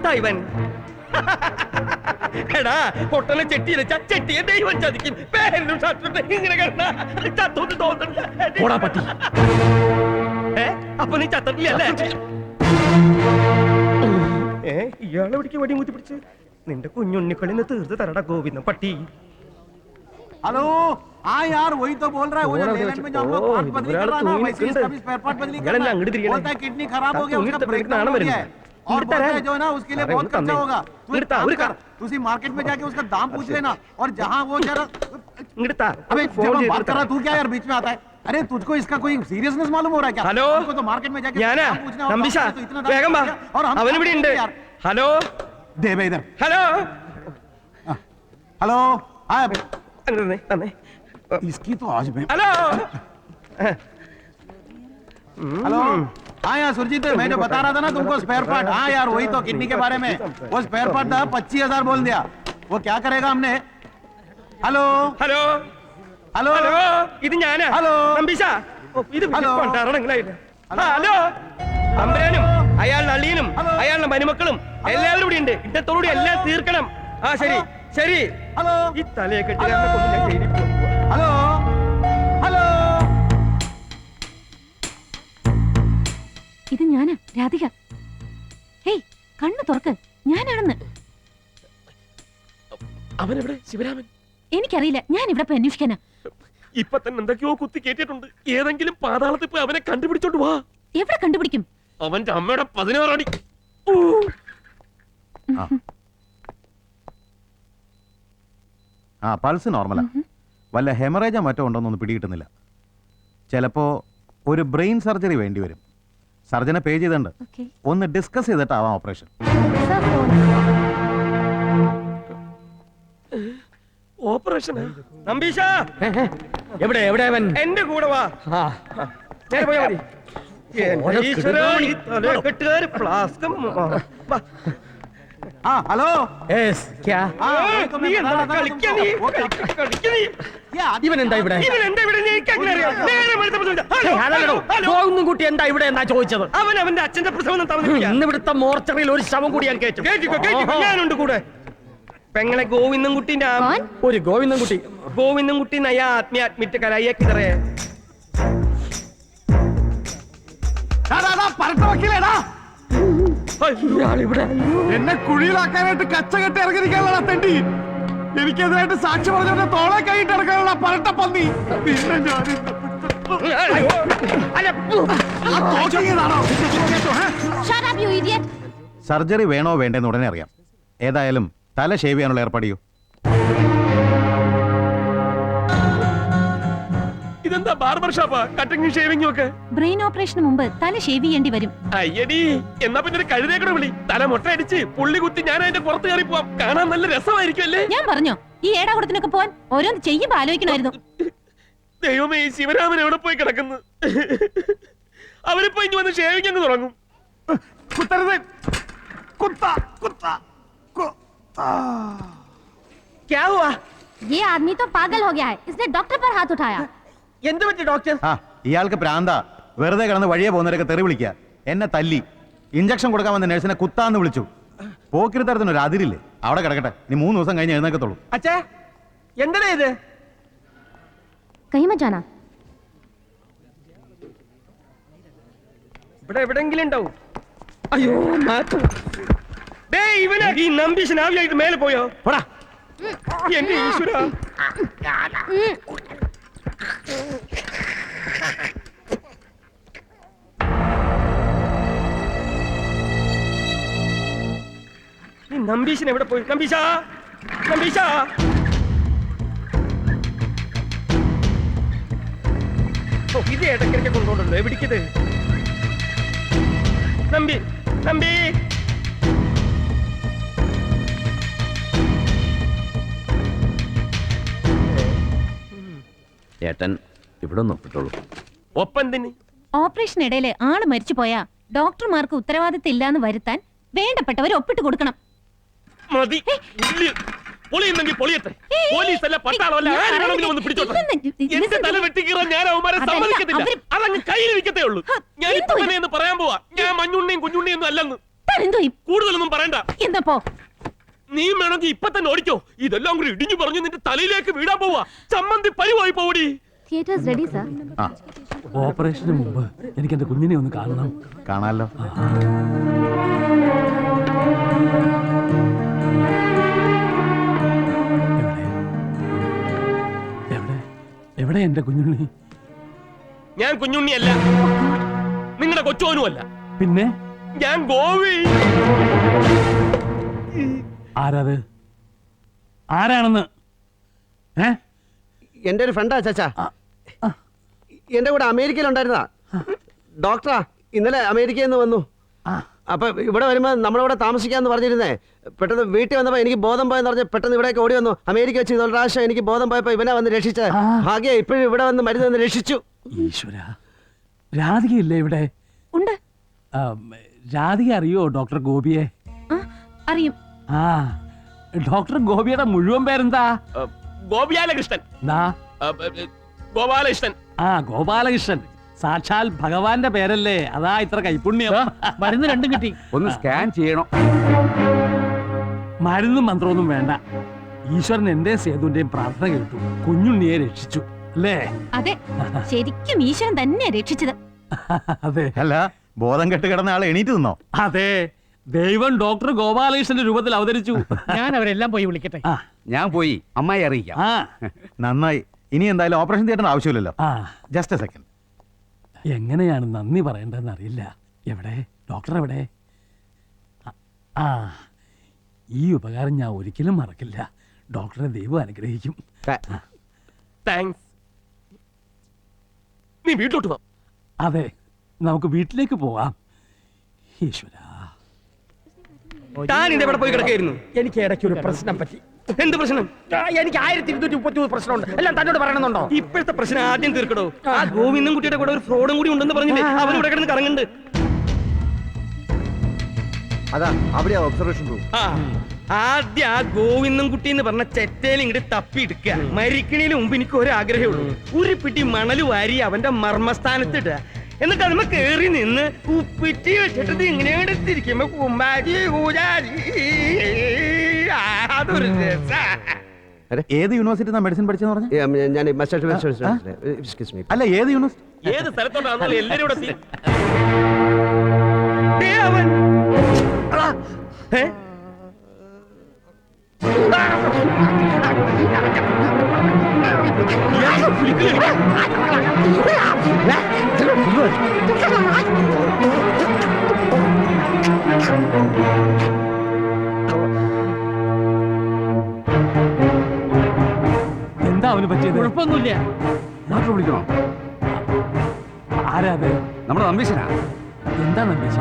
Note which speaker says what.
Speaker 1: ചത്ത ഇവൻ. എടാ പൊട്ടനെ ചെട്ടിയെ ചെട്ടിയെ ദൈവം ചതിക്കും. പേരിലും ഷർട്ടിട്ട് ഇങ്ങനെ ചത്തോട്ട് തോന്നണ്ട. പറ്റി അപ്പൊ നീ ചത്തിട്ടില്ലേ? ഇയാളെ പിടിക്ക് വടി മുത്തി പിടിച്ച് നിന്റെ കുഞ്ഞുണ്ണിക്കളിന്ന് തീർത്ത് തരടാ ഗോവിന്ദ പട്ടി.
Speaker 2: हेलो हाँ यार वही तो बोल रहा है वो जो लेलैंड में जो हम लोग पार्ट बदली कर रहा है ना वैसे इसका भी स्पेयर पार्ट बदली करना है। बोलता है किडनी खराब हो गया उसका ब्रेकडाउन हो गया है और बोलता है जो है ना उसके लिए बहुत खर्चा होगा। तू उसी मार्केट में जाके उसका दाम पूछ लेना और जहाँ वो जरा अबे जब हम बात कर रहा तू क्या यार बीच में आता है? अरे तुझको इसका कोई सीरियसनेस मालूम हो रहा है क्या?
Speaker 1: हेलो
Speaker 2: तो मार्केट में जाके दाम पूछना और हम
Speaker 1: हेलो
Speaker 2: दे बे इधर
Speaker 1: हेलो
Speaker 2: हेलो हाँ
Speaker 1: തന്നെ
Speaker 2: इसकी तो आज में
Speaker 1: हेलो
Speaker 2: हेलो हाँ यार सुरजीत मैं जो बता रहा था ना तुमको स्पेयर पार्ट हाँ यार वही तो किडनी के बारे में वो स्पेयर पार्ट था 25,000 बोल दिया वो क्या करेगा हमने हेलो
Speaker 1: हेलो
Speaker 2: हेलो
Speaker 1: हेलो ഇത് ഞാനാ
Speaker 2: ഹലോ
Speaker 1: നമ്പീശ ഇത് കൊണ്ടാറണങ്ങളായിട്ട് ഹലോ തമ്പുരാനും അയാളുടെ അളിയനും അയാളുടെ മരുമക്കളും എല്ലാവരും ഇവിടെ ഉണ്ട് ഇന്നത്തോടുകൂടി എല്ലാം തീർക്കണം ആ ശരി ശരി
Speaker 2: हेलो
Speaker 1: ഈ തലയെ കെട്ടുകാരനെ കൊണ്ട് ഞാൻ ജയിലിൽ പോകും
Speaker 2: हेलो हेलो
Speaker 3: ഇത് ഞാനാ രാധിക ഹേയ് കണ്ണു തുറക്ക് ഞാനാണെന്ന്
Speaker 1: അവനെവിടെ ശിവരാമൻ
Speaker 3: എനിക്കറിയില്ല ഞാൻ ഇവിടെ പോയി അന്വേഷിക്കാനാ
Speaker 1: ഇപ്പൊ തന്നെ എന്തൊക്കെയോ കുത്തി കേട്ടിട്ടുണ്ട് ഏതെങ്കിലും പാതാളത്തിൽ പോയി അവനെ കണ്ടുപിടിച്ചോണ്ട് വാ
Speaker 3: എവിടെ കണ്ടുപിടിക്കും
Speaker 1: അവന്റെ അമ്മയുടെ 16 അടി
Speaker 2: ആ പൾസ് നോർമലാ വല്ല ഹെമറേജോ മറ്റോ ഉണ്ടോന്നൊന്നും പിടികിട്ടുന്നില്ല ചിലപ്പോ ഒരു ബ്രെയിൻ സർജറി വേണ്ടി വരും സർജനെ പേ ചെയ്തിട്ടുണ്ട് ഒന്ന് ഡിസ്കസ് ചെയ്തിട്ടാവാം ഓപ്പറേഷൻ
Speaker 1: ഓപ്പറേഷൻ നമ്പീശ
Speaker 4: എവിടെ എവിടെ അവൻ
Speaker 1: എന്റെ കൂടെ വാ നേരെ പോയാ മതി ഈശ്വരാ, ഈ തലക്കെട്ടുകാര് ഫ്ലാസ്കും
Speaker 2: हाँ हेलो
Speaker 4: യെസ് ക്യാ
Speaker 1: നീ എന്താ കളിക്കാ നീ
Speaker 4: ഇവൻ എന്താ ഇവിടെ ഗോവിന്ദൻ കുട്ടി എന്താ ഇവിടെ എന്നാ ചോദിച്ചത്
Speaker 1: അവൻ അവന്റെ അച്ഛന്റെ പ്രസവം
Speaker 4: ഇന്ന് ഇവിടുത്തെ മോർച്ചറിയിൽ ഒരു ശവം കൂടി ഞാൻ കേട്ടു
Speaker 1: ഞാനുണ്ട് കൂടെ പെങ്ങളെ ഗോവിന്ദൻ കുട്ടിന്റെ
Speaker 4: ഒരു ഗോവിന്ദൻ കുട്ടി
Speaker 1: ഗോവിന്ദൻ കുട്ടി നയാ ആത്മീയ അഡ്മിറ്റ് കരായ കിതറേ
Speaker 2: എന്നെ കുഴിയിലാക്കാനായിട്ട് കച്ചകെട്ടി ഇറങ്ങിയിരിക്കാനുള്ള തെണ്ടി എനിക്കെതിരായിട്ട് സാക്ഷി പറഞ്ഞവന്റെ തോളെ കൈയിട്ട് ഇറക്കാനുള്ള പരട്ട പന്നി പിന്നെ സർജറി വേണോ വേണ്ടെന്ന് ഉടനെ അറിയാം ഏതായാലും തല ഷേവ് ചെയ്യാനുള്ള ഏർപ്പാടിയോ
Speaker 1: ഇതെന്താ ബാർബർ ഷോപ്പാ കട്ടിംഗ് ഷേവിംഗും ഒക്കെ
Speaker 3: ബ്രെയിൻ ഓപ്പറേഷന് മുമ്പ് തല ഷേവ് ചെയ്യേണ്ടി വരും
Speaker 1: അയ്യടി എന്നാ പിന്നെ കഴുതേക്കട വിളി തല മുട്ടയടിച്ച് പുള്ളി കുത്തി ഞാൻ അതിന്റെ പുറത്ത് കയറി പോവാം കാണാൻ നല്ല രസമായിരിക്കും അല്ലേ
Speaker 3: ഞാൻ പറഞ്ഞോ ഈ ഏടാകുടത്തിനൊക്കെ പോവാൻ ഓരോന്ന് ചെയ്യുമ്പോ ആലോചിക്കണമായിരുന്നു
Speaker 1: ദൈവമേ ഈ ശിവരാമൻ എവിടെ പോയി കിടക്കുന്നു അവരിപ്പോ ഇനി വന്ന് ഷേവിംഗ് അങ്ങ് തുടങ്ങും क्या हुआ
Speaker 3: ये आदमी तो पागल हो गया है इसने डॉक्टर पर हाथ उठाया
Speaker 1: എന്ത് പറ്റി ഡോക്ടർ
Speaker 2: ഇയാൾക്ക് പ്രാന്ത വെറുതെ കിടന്ന് വഴിയെ പോകുന്നവരൊക്കെ തെറി വിളിക്കുക എന്നെ തല്ലി ഇഞ്ചക്ഷൻ കൊടുക്കാൻ വന്ന നഴ്സിനെ കുത്താന്ന് വിളിച്ചു പോക്കിരി തരത്തിനൊരു അതിരില്ലേ അവിടെ കിടക്കട്ടെ നീ 3 ദിവസം കഴിഞ്ഞ് എഴുന്നേക്കത്തുള്ളൂ
Speaker 1: അച്ഛാ എന്താ ഇത്
Speaker 3: कहीं मत जाना
Speaker 1: ഇവിടെ എവിടെങ്കിലും ഉണ്ടാവും അയ്യോ മാറ്റു ഡേയ് ഇവനെ ഈ നമ്പീശൻ ആവിയായിട്ട് മേലെ പോയോ പോടാ എന്റെ ഈശ്വരാ ഈ നമ്പീശൻ എവിടെ പോയി നമ്പീശ നമ്പീശ ഇത് ഇടയ്ക്കിടയ്ക്ക് കൊണ്ടുപോകണ്ടല്ലോ എവിടേക്കിത് നമ്പി നമ്പി
Speaker 4: ചേട്ടൻ ഇവിടെ ഒപ്പിട്ടുള്ളൂ
Speaker 1: ഒപ്പം തന്നെ
Speaker 3: ഓപ്പറേഷൻ ഇടയില് ആള് മരിച്ചു പോയാ ഡോക്ടർമാർക്ക് ഉത്തരവാദിത്തം ഇല്ലാന്ന് വരുത്താൻ വേണ്ടപ്പെട്ടവർ ഒപ്പിട്ട് കൊടുക്കണം
Speaker 1: മതി പൊളിയുന്നെങ്കിൽ പൊളിയട്ടെ പോലീസ് അല്ല പട്ടാളമല്ല ആരെങ്കിലും ഒന്ന് പിടിച്ചോട്ടെ എന്റെ തല വെട്ടിക്കീറാൻ ഞാൻ അവന്മാരെ സമ്മതിക്കത്തില്ല അതങ്ങ് കയ്യിൽ വിൽക്കത്തേ ഉള്ളൂ ഞാൻ ഇപ്പൊ തന്നെ എന്ന് പറയാൻ പോവാ ഞാൻ മഞ്ഞുണ്ണിയും കുഞ്ഞുണ്ണിയും ഒന്നും അല്ലെന്ന്
Speaker 3: താൻ എന്തോ
Speaker 1: കൂടുതലൊന്നും പറയണ്ട.
Speaker 3: എന്താ പോ.
Speaker 1: നീ വേണമെങ്കിൽ ഇപ്പൊ തന്നെ ഓടിക്കോ. ഇതെല്ലാം കൂടി ഇടിഞ്ഞു പറഞ്ഞു നിന്റെ തലയിലേക്ക് വീടാൻ പോവാ. ചമ്മന്തി പരിവായി പോടി.
Speaker 3: Theatres ready sir.
Speaker 4: ഓപ്പറേഷന് മുമ്പ് എനിക്ക് എന്റെ കുഞ്ഞിനെ ഒന്ന് കാണണം.
Speaker 2: കാണാലോ.
Speaker 4: എവിടെ എവിടെ എന്റെ കുഞ്ഞുണ്ണി?
Speaker 1: ഞാൻ കുഞ്ഞുണ്ണിയല്ല, നിങ്ങളുടെ കൊച്ചോനുമല്ല.
Speaker 4: പിന്നെ
Speaker 1: ഞാൻ ഗോപി.
Speaker 4: ആരാത്? ആരാണെന്ന്?
Speaker 5: എന്റെ ഒരു ഫ്രണ്ടാ ചാച്ചാ. എന്റെ കൂടെ അമേരിക്കയിലുണ്ടായിരുന്നാ. ഡോക്ടറാ, ഇന്നലെ അമേരിക്കയിൽ നിന്ന് വന്നു. അപ്പൊ ഇവിടെ വരുമ്പോ നമ്മളിവിടെ താമസിക്കാന്ന് പറഞ്ഞിരുന്നേ. പെട്ടെന്ന് വീട്ടിൽ വന്നപ്പോ എനിക്ക് ബോധം പോയെന്ന് പറഞ്ഞ് പെട്ടെന്ന് ഇവിടേക്ക് ഓടി വന്നു. അമേരിക്ക വെച്ച് ഇതൊരു പ്രാവശ്യം എനിക്ക് ബോധം പോയപ്പോ ഇവനെ വന്ന് രക്ഷിച്ചത്. ഭാഗ്യ ഇപ്പോഴും ഇവിടെ വന്ന് മരുന്ന് വന്ന് രക്ഷിച്ചു.
Speaker 4: ഈശ്വര, രാധികയില്ലേ ഇവിടെ?
Speaker 3: ഉണ്ട്.
Speaker 4: രാധിക അറിയോ ഡോക്ടർ ഗോപിയെ?
Speaker 3: അറിയും.
Speaker 4: ആ, ഡോക്ടർ ഗോപിയുടെ മുഴുവൻ പേരെന്താ?
Speaker 1: ഗോപിയാലകൃഷ്ണൻ. ഗോപാലകൃഷ്ണൻ.
Speaker 4: ആ, ഗോപാലകൃഷ്ണൻ. സാക്ഷാൽ ഭഗവാന്റെ പേരല്ലേ? അതാ ഇത്ര കൈപുണ്യം. മരുന്ന് രണ്ടും കിട്ടി.
Speaker 6: ഒന്ന് സ്കാൻ ചെയ്യണം.
Speaker 4: മരുന്നും മന്ത്രമൊന്നും വേണ്ട. ഈശ്വരൻ എന്റെ സേതുവിന്റെയും പ്രാർത്ഥന കേട്ടു. കുഞ്ഞുണ്ണിയെ രക്ഷിച്ചു അല്ലേ?
Speaker 3: അതെ, ശരിക്കും ഈശ്വരൻ തന്നെ രക്ഷിച്ചത്.
Speaker 4: അതെ.
Speaker 2: അല്ല, ബോധം കെട്ട് കിടന്ന ആളെ എണീറ്റ് നിന്നോ?
Speaker 4: അതെ, ദൈവം ഡോക്ടർ ഗോപാലകൃഷ്ണന്റെ രൂപത്തിൽ അവതരിച്ചു.
Speaker 7: ഞാൻ അവരെല്ലാം പോയി വിളിക്കട്ടെ.
Speaker 6: ഞാൻ പോയി അമ്മായി അറിയിക്കാം.
Speaker 4: ആ,
Speaker 2: നന്നായി. ഇനി എന്തായാലും ഓപ്പറേഷൻ തിയേറ്റർ ആവശ്യമില്ലല്ലോ.
Speaker 4: ആ,
Speaker 2: ജസ്റ്റ് എ സെക്കൻഡ്.
Speaker 4: എങ്ങനെയാണ് നന്ദി പറയേണ്ടതെന്ന് അറിയില്ല. എവിടെ ഡോക്ടർ എവിടെ? ആ, ഈ ഉപകാരം ഞാൻ ഒരിക്കലും മറക്കില്ല. ഡോക്ടറെ ദൈവം അനുഗ്രഹിക്കും.
Speaker 1: താങ്ക്സ്. നീ വീട്ടിലോട്ട് പോ.
Speaker 4: അതെ, നമുക്ക് വീട്ടിലേക്ക് പോവാം. ഈശ്വര,
Speaker 1: താൻ ഇതെവിടെ പോയി കിടക്കായിരുന്നു?
Speaker 7: എനിക്ക് ഇടയ്ക്ക് ഒരു പ്രശ്നം പറ്റി.
Speaker 1: എന്ത് പ്രശ്നം?
Speaker 7: എനിക്ക് 1233 പ്രശ്നമുണ്ട്. എല്ലാം തന്നോട് പറയണമെന്നുണ്ടോ?
Speaker 1: ഇപ്പോഴത്തെ പ്രശ്നം ആദ്യം തീർക്കടോ. ആ ഗോവിന്ദൻ കുട്ടിയുടെ കൂടെ ഒരു ഫ്രോഡും കൂടി ഉണ്ടെന്ന് പറഞ്ഞില്ലേ? അവനിവിടെ കിടന്ന് കറങ്ങുന്നുണ്ട്.
Speaker 5: അതാ അവിടെയാ ഒബ്സർവേഷൻ റൂം.
Speaker 1: ആ, ആദ്യം ആ ഗോവിന്ദൻ കുട്ടി എന്ന് പറഞ്ഞ ചെറ്റയിൽ ഇങ്ങോട്ട് തപ്പി എടുക്കുക. മരിക്കണേന് മുമ്പ് എനിക്ക് ഒരാഗ്രഹമേ ഉള്ളൂ. ഒരു പിടി മണല് വാരി അവന്റെ മർമ്മസ്ഥാനത്ത് ഇടുക. എന്നിട്ട് അതിന് കേറി നിന്ന് ഉപ്പിറ്റി വെച്ചിട്ട് ഇങ്ങനെ തിരിക്കുമ്പോ കുമ്പാരി പൂജാരി. അതൊരു രസാ.
Speaker 2: ഏത് യൂണിവേഴ്സിറ്റി മെഡിസിൻ പഠിച്ചെന്ന് പറഞ്ഞു?
Speaker 5: ഞാൻ
Speaker 2: അല്ല, ഏത് യൂണിവേഴ്സിറ്റി?
Speaker 1: ഏത് സ്ഥലത്തോട്ടാണെന്നോ എല്ലാരും ഇവിടെ അവൻ
Speaker 4: എന്താ അവന് പറ്റിയത്?
Speaker 7: കുഴപ്പമൊന്നുമില്ല.
Speaker 6: ഡോക്ടർ വിളിക്കണോ?
Speaker 4: ആരാ അത്?
Speaker 6: നമ്മുടെ നമ്പീശനാ.
Speaker 4: എന്താ നമ്പീശ?